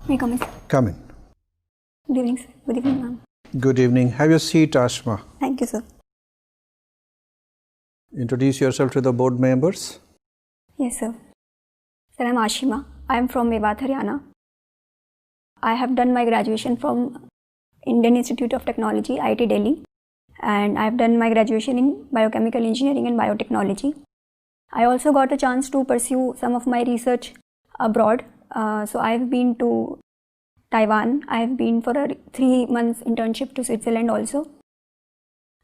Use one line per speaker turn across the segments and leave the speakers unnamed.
May I come in, sir?
Come in.
Good evening, sir. Good evening, ma'am.
Good evening. Have your seat, Ashma.
Thank you, sir.
Introduce yourself to the board members.
Yes, sir. Sir, I am Ashima. I am from Mewat, Haryana. I have done my graduation from Indian Institute of Technology, IIT Delhi, and I have done my graduation in Biochemical Engineering and Biotechnology. I also got a chance to pursue some of my research abroad. So I have been to Taiwan. I have been for a 3 months internship to Switzerland also.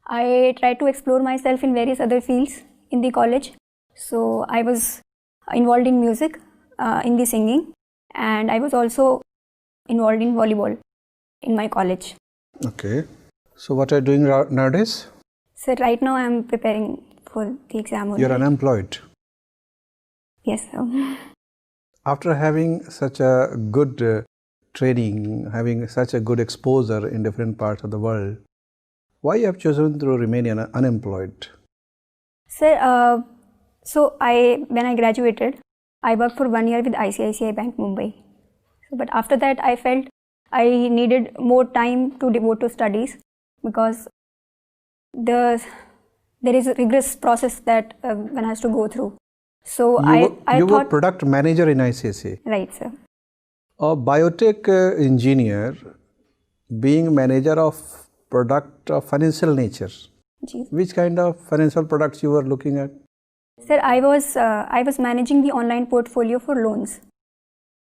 I tried to explore myself in various other fields in the college. So I was involved in music, in the singing, and I was also involved in volleyball in my college.
Okay. So what are you doing nowadays?
So right now I am preparing for the exam.
You're unemployed.
Yes, sir.
After having such a good training, having such a good exposure in different parts of the world, why you have chosen to remain unemployed?
Sir, so when I graduated, I worked for 1 year with ICICI Bank, Mumbai. But after that, I felt I needed more time to devote to studies because there is a rigorous process that one has to go through. So
you were product manager in ICICI.
Right, sir.
A biotech engineer being manager of product of financial nature.
Ji.
Which kind of financial products you were looking at?
Sir, I was managing the online portfolio for loans.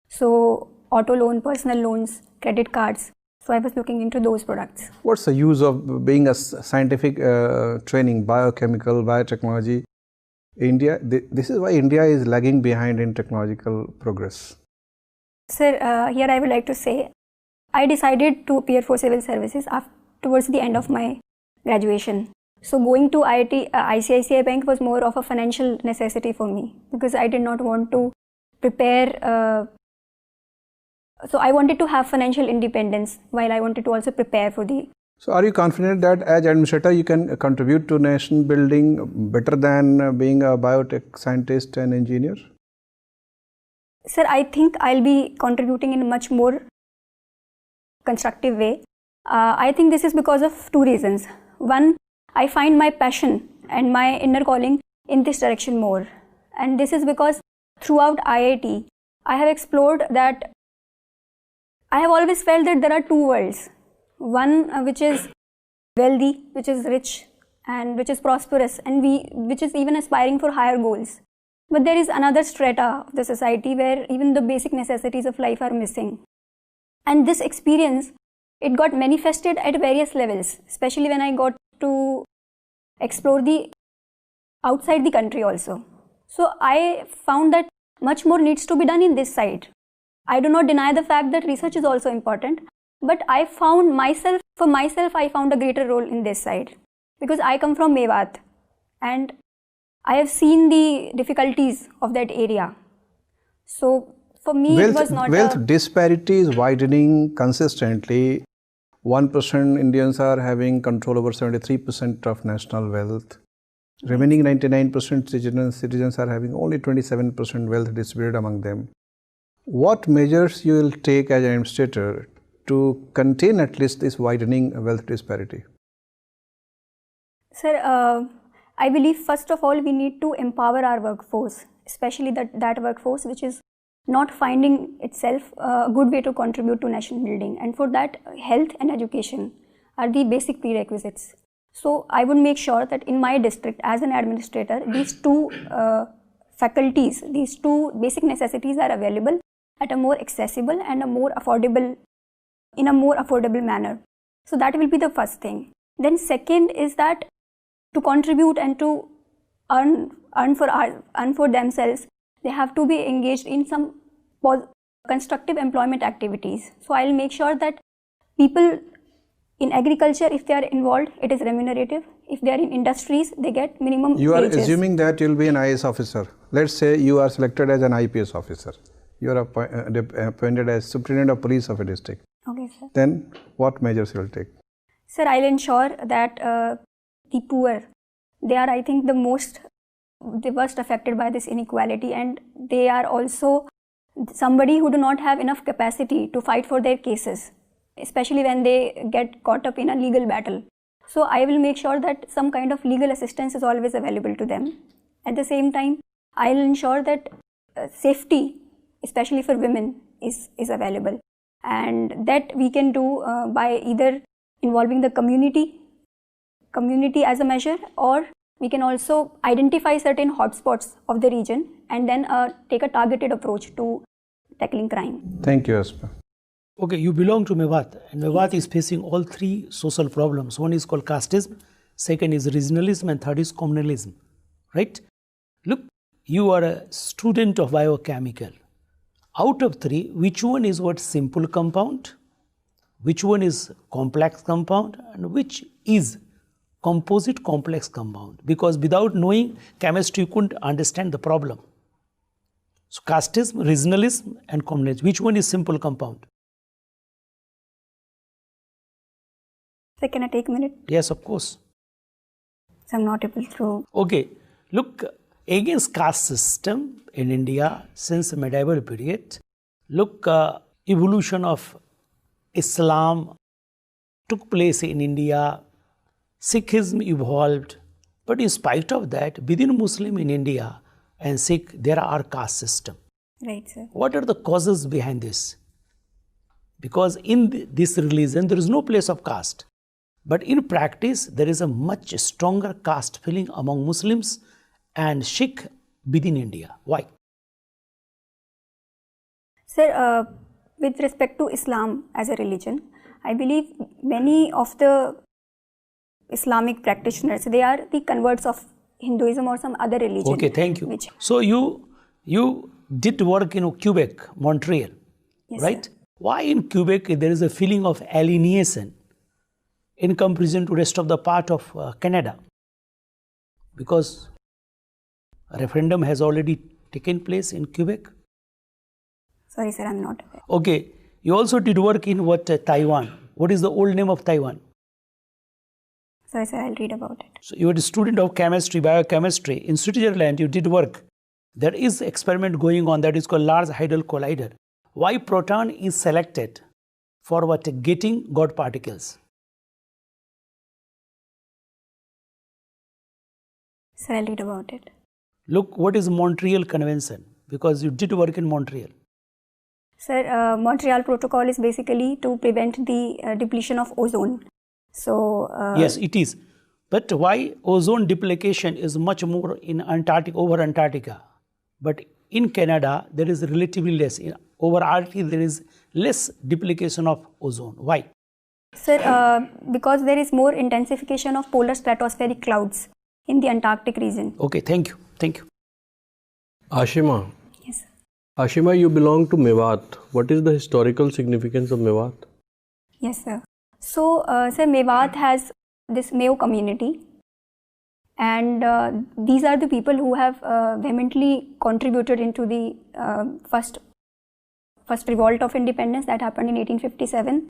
So auto loan, personal loans, credit cards. So I was looking into those products.
What's the use of being a scientific training, biochemical, biotechnology? India, this is why India is lagging behind in technological progress.
Sir, here I would like to say, I decided to appear for civil services towards the end of my graduation. So going to ICICI Bank was more of a financial necessity for me because I did not want to prepare. So I wanted to have financial independence while I wanted to also prepare for the.
So are you confident that as administrator you can contribute to nation building better than being a biotech scientist and engineer?
Sir, I think I'll be contributing in a much more constructive way. I think this is because of 2 reasons. One, I find my passion and my inner calling in this direction more. And this is because throughout IIT, I have explored that I have always felt that there are 2 worlds. One which is wealthy, which is rich and which is prosperous and which is even aspiring for higher goals. But there is another strata of the society where even the basic necessities of life are missing. And this experience, it got manifested at various levels, especially when I got to explore the outside the country also. So I found that much more needs to be done in this side. I do not deny the fact that research is also important, but I found myself I found a greater role in this side because I come from Mewat and I have seen the difficulties of that area. So for me, it was not
wealth disparity is widening consistently. 1% Indians are having control over 73% of national wealth. Remaining 99% citizens are having only 27% wealth distributed among them. What measures you will take as an administrator to contain at least this widening wealth disparity?
Sir, I believe first of all we need to empower our workforce, especially that workforce which is not finding itself a good way to contribute to nation building, and for that health and education are the basic prerequisites. So I would make sure that in my district as an administrator these 2 faculties, these 2 basic necessities are available at a more accessible and in a more affordable manner. So that will be the first thing. Then second is that to contribute and to earn for themselves, they have to be engaged in some constructive employment activities. So I'll make sure that people in agriculture, if they are involved, it is remunerative. If they are in industries, they get minimum wages.
You are assuming that you will be an IAS officer. Let's say you are selected as an IPS officer. You are appointed as superintendent of police of a district.
Okay, sir.
Then what measures you will take?
Sir, I'll ensure that the poor, they are, I think, the worst affected by this inequality, and they are also somebody who do not have enough capacity to fight for their cases, especially when they get caught up in a legal battle. So I will make sure that some kind of legal assistance is always available to them. At the same time, I will ensure that safety, especially for women, is available, and that we can do by either involving the community as a measure, or we can also identify certain hotspots of the region and then take a targeted approach to tackling crime.
Thank you, Aspa.
Okay, you belong to Mewat, and Mewat is facing all three social problems. One is called casteism, second is regionalism, and third is communalism, right? Look, you are a student of biochemical. Out of three, which one is what simple compound, which one is complex compound, and which is composite complex compound? Because without knowing chemistry, you couldn't understand the problem. So casteism, regionalism, and communalism, which one is simple compound?
So can I take a minute?
Yes, of course.
So I'm not able to.
Okay, look, against caste system in India since medieval period, look, evolution of Islam took place in India, Sikhism evolved, but in spite of that, within Muslim in India and Sikh, there are caste system.
Right, sir.
What are the causes behind this? Because in this religion, there is no place of caste. But in practice, there is a much stronger caste feeling among Muslims and Sikh within India. Why?
Sir, with respect to Islam as a religion, I believe many of the Islamic practitioners, they are the converts of Hinduism or some other religion.
Okay, thank you. So you did work in Quebec, Montreal,
yes,
right?
Sir.
Why in Quebec there is a feeling of alienation in comparison to rest of the part of Canada? Because a referendum has already taken place in Quebec.
Sorry, sir, I'm not aware.
Okay, you also did work in Taiwan. What is the old name of Taiwan?
Sorry, sir, I'll read about it.
So you are a student of chemistry, biochemistry. In Switzerland, you did work. There is experiment going on that is called Large Hadron Collider. Why proton is selected for what? Getting God particles.
Sir, I'll read about it.
Look, what is Montreal Convention? Because you did work in Montreal.
Sir, Montreal Protocol is basically to prevent the depletion of ozone. So
yes, it is. But why ozone depletion is much more in Antarctica, over Antarctica? But in Canada, there is relatively less. Over Arctic, there is less depletion of ozone. Why?
Sir, because there is more intensification of polar stratospheric clouds in the Antarctic region.
Okay, thank you. Thank you.
Ashima.
Yes, sir.
Ashima, you belong to Mewat. What is the historical significance of Mewat?
Yes, sir. So, sir, Mewat has this Mayo community, and these are the people who have vehemently contributed into the first revolt of independence that happened in 1857.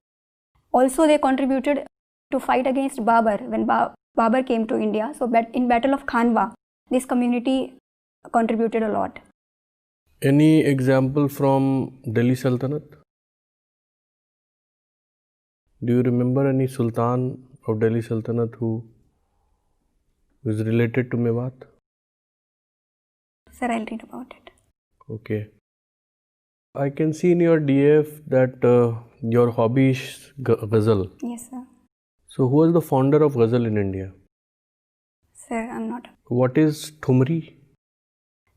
Also, they contributed to fight against Babur when Babur came to India. So, in Battle of Khanwa, this community contributed a lot.
Any example from Delhi Sultanate? Do you remember any Sultan of Delhi Sultanate who is related to Mewat?
Sir, I'll read about it.
Okay. I can see in your DF that your hobby is ghazal.
Yes, sir.
So who was the founder of ghazal in India?
Sir, I'm not.
What is Thumri?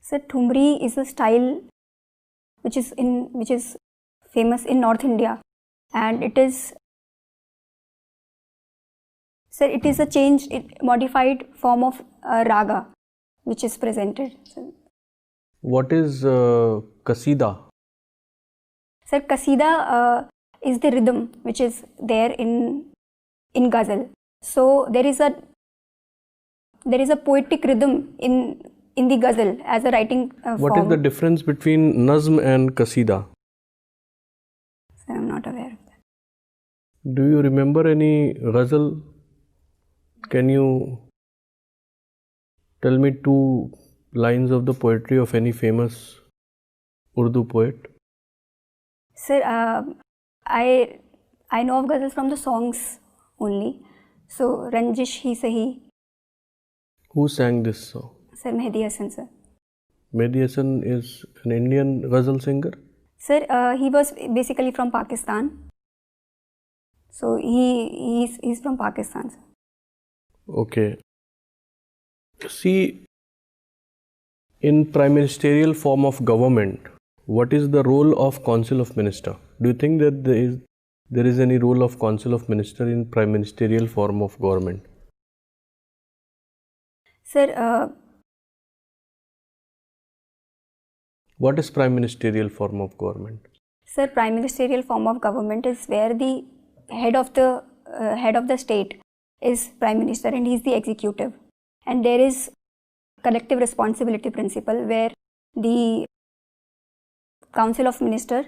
Sir, Thumri is a style which is famous in North India, and it is a modified form of raga which is presented.
What is Kasida?
Sir, Kasida is the rhythm which is there in ghazal. So there is a poetic rhythm in the ghazal as a writing form.
What is the difference between Nazm and Kasida?
Sir, I'm not aware of that.
Do you remember any ghazal? Can you tell me 2 lines of the poetry of any famous Urdu poet?
Sir, I know of ghazals from the songs only. So Ranjish Hi Sahi.
Who sang this song?
Sir, Mehdi Hasan, sir.
Mehdi Hasan is an Indian ghazal singer?
Sir, he was basically from Pakistan. So he's from Pakistan, sir.
Okay. See, in prime ministerial form of government, what is the role of Council of Minister? Do you think that there is any role of Council of Minister in prime ministerial form of government?
Sir,
What is prime ministerial form of government?
Sir, prime ministerial form of government is where the head of the state is prime minister and he is the executive. And there is collective responsibility principle where the Council of Minister.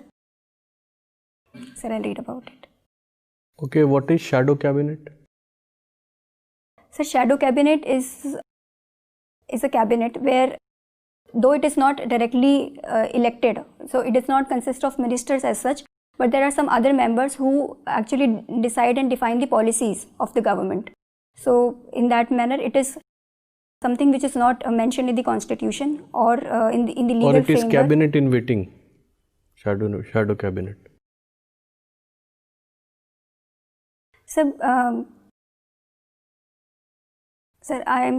Sir, I'll read about it.
Okay, what is shadow cabinet?
So shadow cabinet is a cabinet where, though it is not directly elected, so it does not consist of ministers as such, but there are some other members who actually decide and define the policies of the government. So in that manner, it is something which is not mentioned in the constitution or in the legal framework.
Or it is cabinet in waiting, shadow cabinet.
Sir, I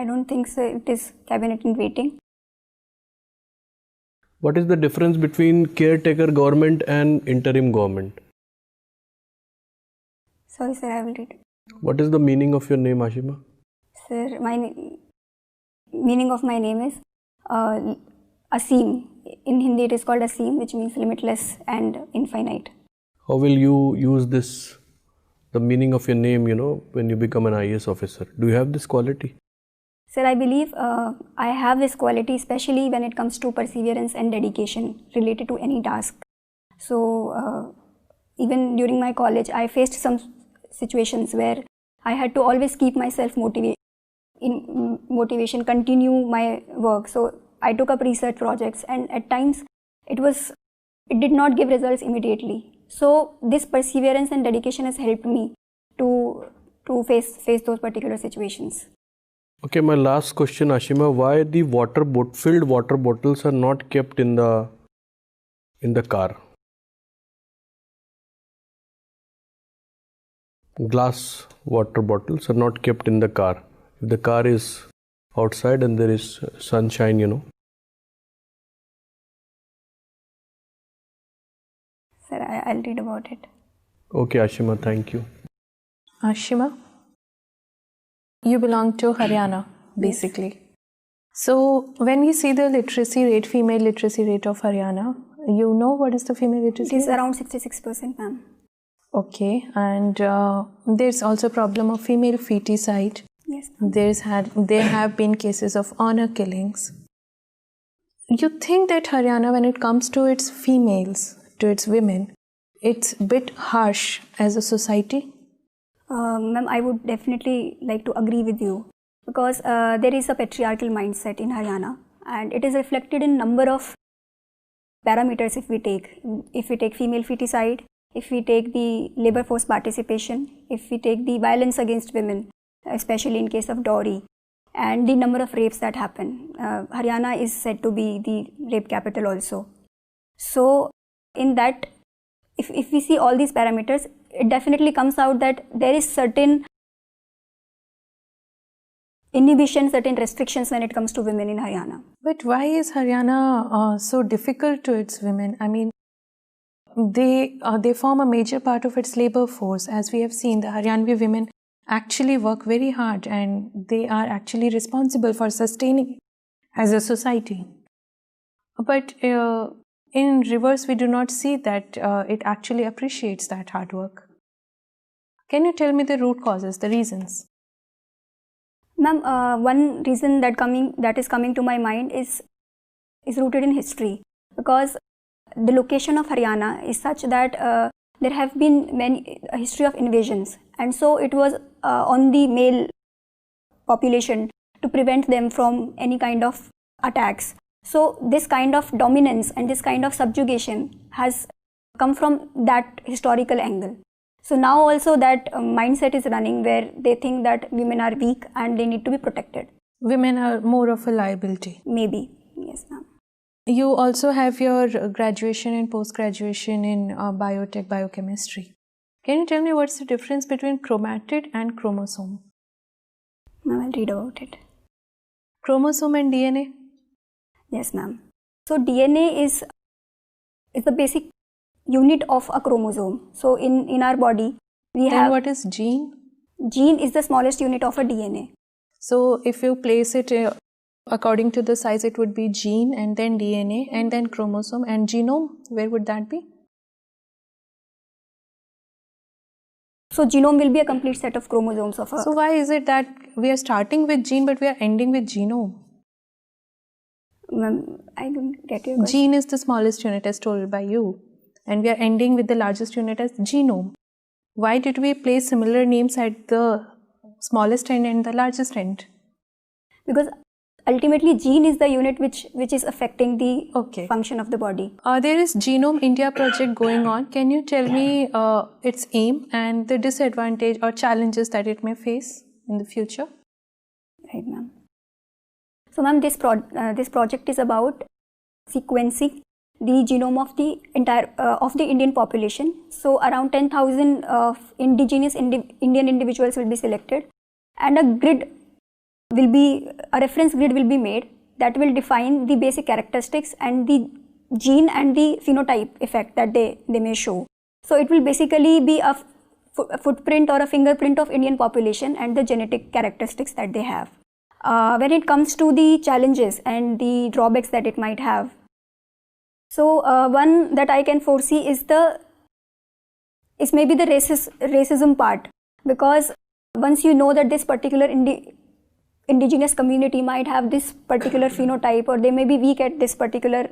don't think so. It is cabinet in waiting.
What is the difference between caretaker government and interim government?
Sorry, sir, I will read.
What is the meaning of your name, Ashima?
Sir, meaning of my name is Aseem. In Hindi, it is called Aseem, which means limitless and infinite.
How will you use this, the meaning of your name, when you become an IAS officer? Do you have this quality?
Sir, I believe I have this quality, especially when it comes to perseverance and dedication related to any task. So, even during my college, I faced some situations where I had to always keep myself motivation, continue my work. So, I took up research projects, and at times it did not give results immediately. So, this perseverance and dedication has helped me to face those particular situations.
Okay, my last question, Ashima, why the filled water bottles are not kept in the car? Glass water bottles are not kept in the car. If the car is outside and there is sunshine,
Sir, I'll read about it.
Okay, Ashima, thank you.
Ashima, you belong to Haryana, basically. Yes. So, when we see the literacy rate, female literacy rate of Haryana, you know what is the female literacy rate?
It is around 66%, ma'am.
Okay, and there's also a problem of female feticide.
Yes.
There have been cases of honor killings. You think that Haryana, when it comes to its females, to its women, it's a bit harsh as a society?
Ma'am, I would definitely like to agree with you because there is a patriarchal mindset in Haryana and it is reflected in number of parameters if we take female feticide, if we take the labor force participation, if we take the violence against women, especially in case of dowry, and the number of rapes that happen. Haryana is said to be the rape capital also. So in that, if we see all these parameters, it definitely comes out that there is certain inhibition, certain restrictions when it comes to women in Haryana.
But why is Haryana so difficult to its women? I mean, they form a major part of its labor force. As we have seen, the Haryanvi women actually work very hard and they are actually responsible for sustaining as a society. But in reverse, we do not see that it actually appreciates that hard work. Can you tell me the root causes, the reasons?
Ma'am, one reason that is coming to my mind is rooted in history, because the location of Haryana is such that there have been a history of invasions, and so it was on the male population to prevent them from any kind of attacks. So this kind of dominance and this kind of subjugation has come from that historical angle. So now also that mindset is running where they think that women are weak and they need to be protected.
Women are more of a liability.
Maybe, yes ma'am.
You also have your graduation and post-graduation in biotech, biochemistry. Can you tell me what's the difference between chromatid and chromosome?
Ma'am, I'll read about it.
Chromosome and DNA?
Yes ma'am. So DNA is the basic unit of a chromosome. So in our body we
Then
have,
what is gene?
gene is the smallest unit of a DNA.
So if you place it according to the size, it would be gene and then DNA and then chromosome and genome. Where would that be?
So genome will be a complete set of chromosomes of a...
So why is it that we are starting with gene but we are ending with genome?
Ma'am, I don't get your question.
Gene is the smallest unit as told by you and we are ending with the largest unit as genome. Why did we place similar names at the smallest end and the largest end?
Because ultimately gene is the unit which is affecting the
Okay.
function of the body.
There is Genome India project going on. Can you tell me its aim and the disadvantage or challenges that it may face in the future?
Right ma'am. So ma'am, this project is about sequencing the genome of the entire of the Indian population. So around 10,000 indigenous Indian individuals will be selected, and a reference grid will be made that will define the basic characteristics and the gene and the phenotype effect that they may show. So it will basically be a footprint or a fingerprint of Indian population and the genetic characteristics that they have. When it comes to the challenges and the drawbacks that it might have, so one that I can foresee is maybe the racism part, because once you know that this particular indigenous community might have this particular phenotype or they may be weak at this particular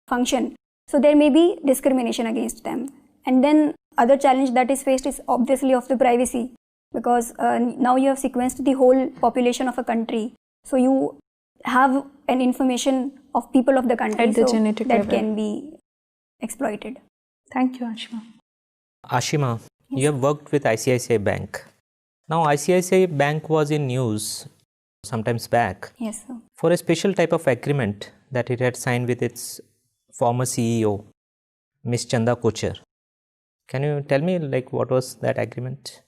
function, so there may be discrimination against them. And then other challenge that is faced is obviously of the privacy, because now you have sequenced the whole population of a country, so you have an information of people of the country
At the genetic
that
level.
can be exploited.
Thank you, Ashima.
Ashima, you have worked with ICICI Bank. Now, ICICI Bank was in news sometimes back
Yes, sir.
for a special type of agreement that it had signed with its former CEO, Ms. Chanda Kochar. Can you tell me what was that agreement?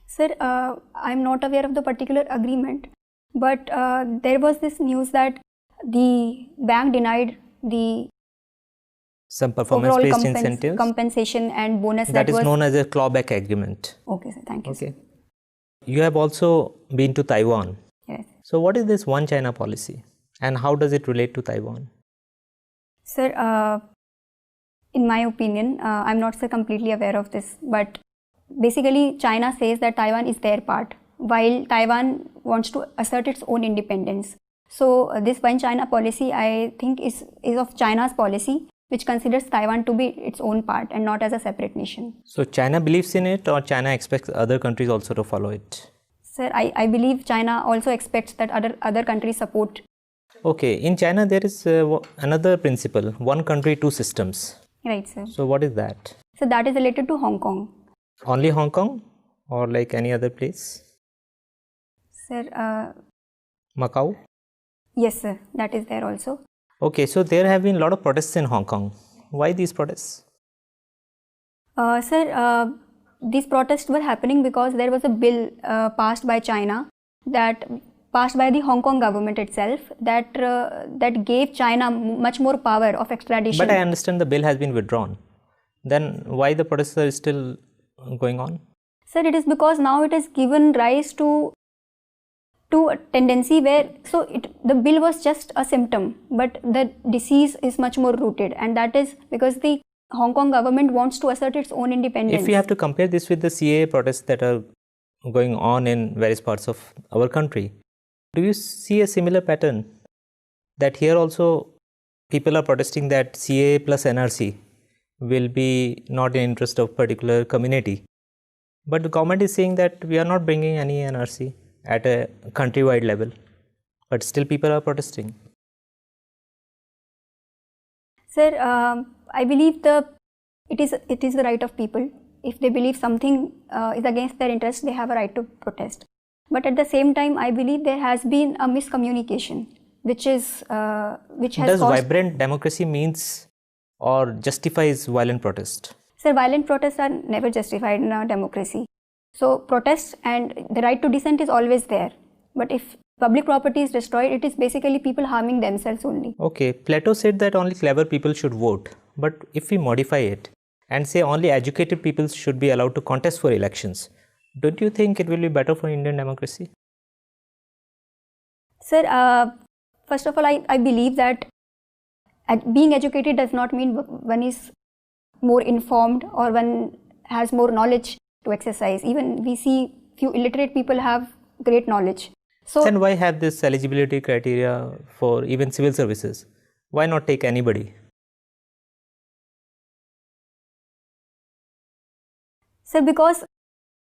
Sir, I'm not aware of the particular agreement, but there was this news that the bank denied the
Some performance-based
overall
incentives?
compensation and bonus
That is
was
known as a clawback agreement.
Okay, sir. Thank you.
Okay. You have also been to Taiwan.
Yes.
So what is this One China policy and how does it relate to Taiwan?
Sir, in my opinion, I'm not so completely aware of this, but basically China says that Taiwan is their part, while Taiwan wants to assert its own independence. So this One China policy, I think, is of China's policy, which considers Taiwan to be its own part and not as a separate nation.
So China believes in it or China expects other countries also to follow it?
Sir, I believe China also expects that other countries support.
Okay, in China there is another principle, one country, two systems.
Right, sir.
So what is that?
So that is related to Hong Kong.
Only Hong Kong or like any other place?
Sir,
Macau?
yes, sir. That is there also.
Okay, so there have been a lot of protests in Hong Kong. Why these protests?
Sir, these protests were happening because there was a bill passed by China, that passed by the Hong Kong government itself, that gave China much more power of extradition.
But I understand the bill has been withdrawn. Then why the protests are still going on?
Sir, it is because now it has given rise to a tendency where, the bill was just a symptom, but the disease is much more rooted, and that is because the Hong Kong government wants to assert its own independence.
If we have to compare this with the CAA protests that are going on in various parts of our country, do you see a similar pattern that here also people are protesting that CAA plus NRC will be not in interest of particular community, but the government is saying that we are not bringing any NRC at a countrywide level, but still people are protesting?
Sir, I believe it is the right of people. If they believe something is against their interest, they have a right to protest. But at the same time, I believe there has been a miscommunication, which has
Does vibrant democracy means or justifies violent protest?
Sir, violent protests are never justified in a democracy. So protests and the right to dissent is always there. But if public property is destroyed, it is basically people harming themselves only.
Okay, Plato said that only clever people should vote. But if we modify it and say only educated people should be allowed to contest for elections, don't you think it will be better for Indian democracy?
Sir, first of all, I believe that being educated does not mean one is more informed or one has more knowledge to exercise. Even we see few illiterate people have great knowledge. So
then why have this eligibility criteria for even civil services? Why not take anybody?
Sir, because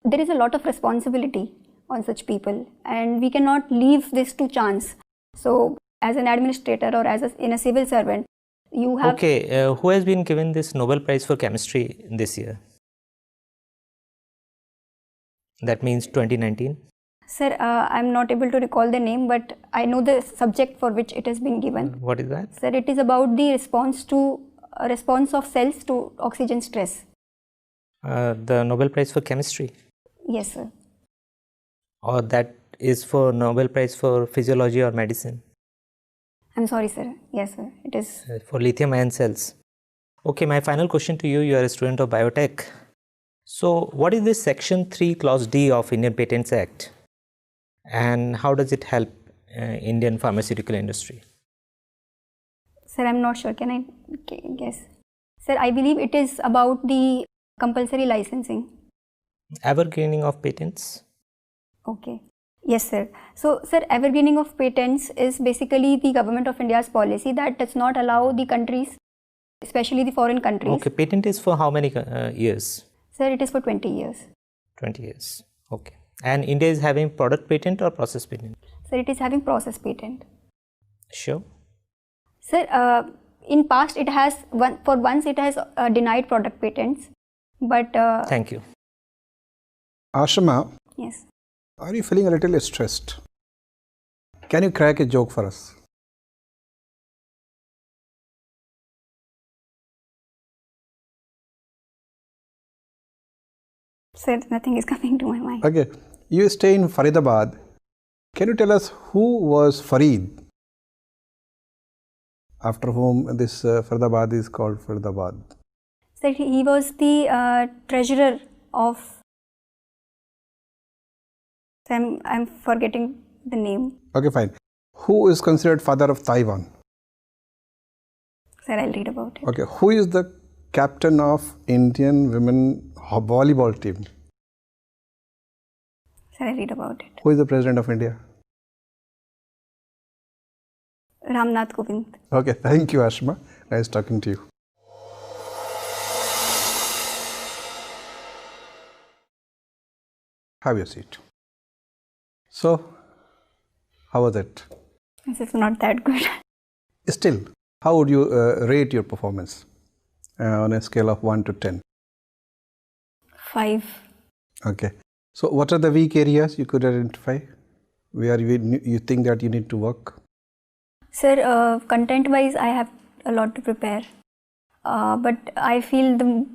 there is a lot of responsibility on such people and we cannot leave this to chance. So as an administrator or in a civil servant, you have...
Okay, who has been given this Nobel Prize for Chemistry this year? That means 2019.
Sir, I'm not able to recall the name, but I know the subject for which it has been given.
What is that?
Sir, it is about the response of cells to oxygen stress.
The Nobel Prize for Chemistry?
Yes, sir.
Or that is for Nobel Prize for Physiology or Medicine?
I'm sorry, sir. Yes, sir. It is
for lithium ion cells. Okay, my final question to you. You are a student of biotech. So what is this section 3 clause D of Indian Patents Act and how does it help Indian pharmaceutical industry?
Sir, I'm not sure. Can I guess? Sir, I believe it is about the compulsory licensing.
Evergreening of patents?
Okay. Yes, sir. So, sir, evergreening of patents is basically the government of India's policy that does not allow the countries, especially the foreign countries.
Okay, patent is for how many years?
Sir, it is for 20 years.
20 years. Okay. And India is having product patent or process patent?
Sir, it is having process patent.
Sure.
Sir, in past it has once it has denied product patents, but
thank you.
Ashima,
yes.
Are you feeling a little stressed? Can you crack a joke for us?
Sir, nothing is coming to my mind.
Okay, you stay in Faridabad. Can you tell us who was Farid, after whom this Faridabad is called Faridabad?
Sir, he was the treasurer of... I'm forgetting the name.
Okay, fine. Who is considered father of Taiwan?
Sir, I'll read about it.
Okay, who is the captain of Indian women volleyball team?
Sir, I'll read about it.
Who is the president of India?
Ramnath Kovind.
Okay, thank you, Ashima. Nice talking to you. Have your seat. So, how was it?
This is not that good.
Still, how would you rate your performance on a scale of 1 to 10?
5.
Okay. So, what are the weak areas you could identify where you think that you need to work?
Sir, content-wise, I have a lot to prepare. But I feel the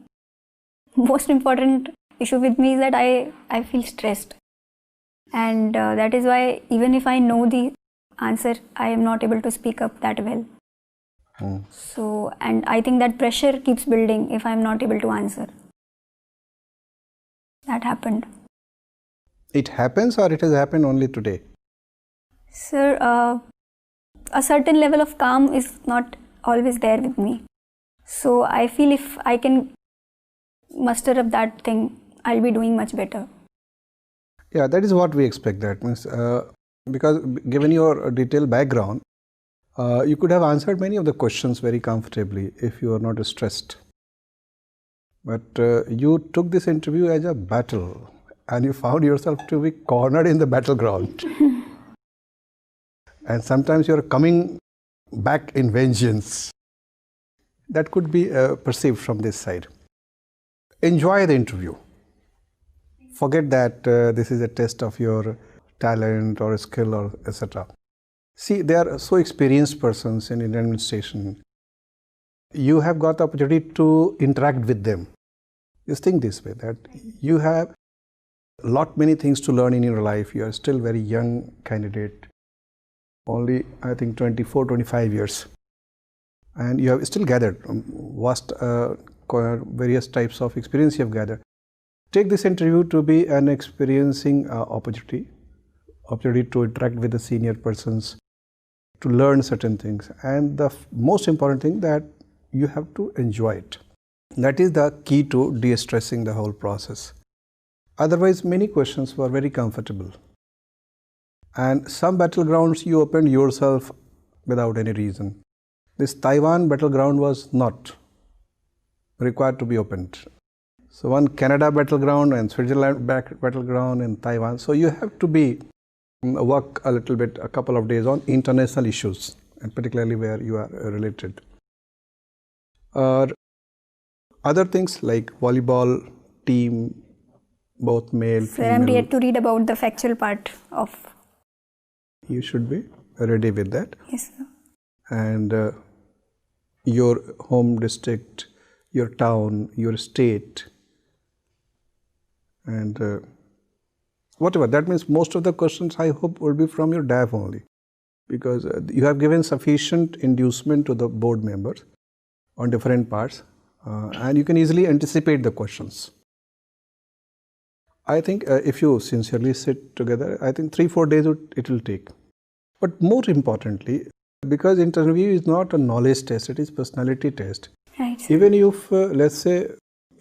most important issue with me is that I feel stressed. And that is why even if I know the answer, I am not able to speak up that well. So, and I think that pressure keeps building if I am not able to answer. That happened.
It happens or it has happened only today?
Sir, a certain level of calm is not always there with me. So I feel if I can muster up that thing, I'll be doing much better.
Yeah, that is what we expect. That means because given your detailed background, you could have answered many of the questions very comfortably if you are not stressed. But you took this interview as a battle and you found yourself to be cornered in the battleground. And sometimes you are coming back in vengeance. That could be perceived from this side. Enjoy the interview. Forget that this is a test of your talent or skill or etc. See, they are so experienced persons in Indian administration. You have got the opportunity to interact with them. Just think this way, that you have many things to learn in your life. You are still very young candidate, only I think 24, 25 years. And you have still gathered vast various types of experience you have gathered. Take this interview to be an experiencing opportunity to interact with the senior persons, to learn certain things. And the most important thing, that you have to enjoy it. That is the key to de-stressing the whole process. Otherwise, many questions were very comfortable. And some battlegrounds you opened yourself without any reason. This Taiwan battleground was not required to be opened. So one Canada battleground and Switzerland battleground and Taiwan. So you have to work a little bit, a couple of days on international issues, and particularly where you are related. Other things like volleyball team, both male,
female. I'm yet to read about the factual part of.
You should be ready with that.
Yes, sir.
And your home district, your town, your state, and whatever. That means most of the questions, I hope, will be from your DAF only, because you have given sufficient inducement to the board members on different parts, and you can easily anticipate the questions. I think if you sincerely sit together, I think 3-4 days it will take. But more importantly, because interview is not a knowledge test, it is personality test.
Right.
Even if, let's say,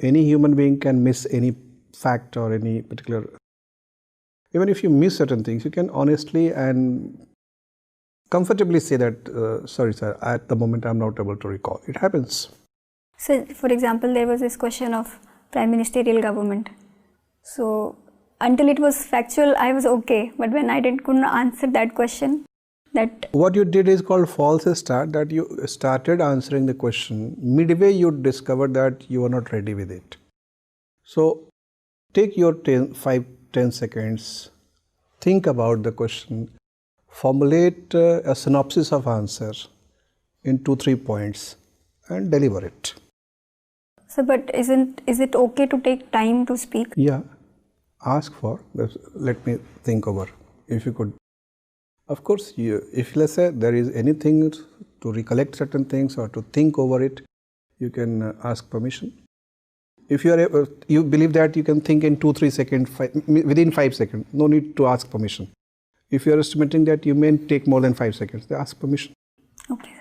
any human being can miss any fact or any particular, even if you miss certain things, you can honestly and comfortably say that, sorry sir, at the moment I'm not able to recall. It happens.
So, for example, there was this question of prime ministerial government. So, until it was factual, I was okay. But when I couldn't answer that question, what
you did is called false start, that you started answering the question. Midway, you discovered that you are not ready with it. So, take your 5-10 seconds, think about the question, formulate a synopsis of answer in 2-3 points and deliver it.
So, but is it okay to take time to speak?
Yeah, ask for, let me think over, if you could. Of course, if let's say there is anything to recollect certain things or to think over it, you can ask permission. If you believe that you can think in 2-3 seconds, within 5 seconds, no need to ask permission. If you are estimating that you may take more than 5 seconds, then ask permission.
Okay.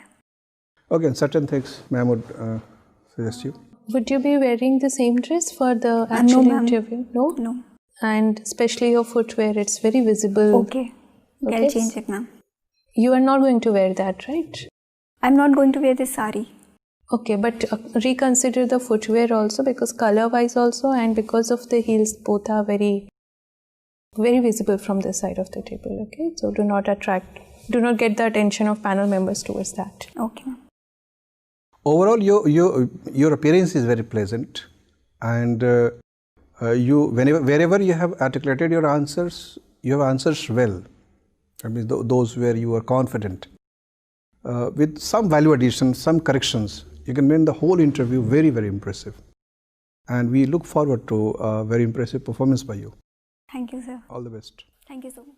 Okay, certain things, ma'am would suggest you.
Would you be wearing the same dress for the actual interview? No?
No.
And especially your footwear, it's very visible.
Okay. I'll change it, ma'am.
You are not going to wear that, right?
I'm not going to wear this sari.
Okay, but reconsider the footwear also, because color-wise also and because of the heels, both are very, very visible from this side of the table, okay? So do not get the attention of panel members towards that.
Okay, ma'am.
Overall, your appearance is very pleasant, and wherever you have articulated your answers, you have answers well. That means those where you are confident. With some value addition, some corrections, you can make the whole interview very, very impressive. And we look forward to a very impressive performance by you.
Thank you, sir.
All the best.
Thank you so much.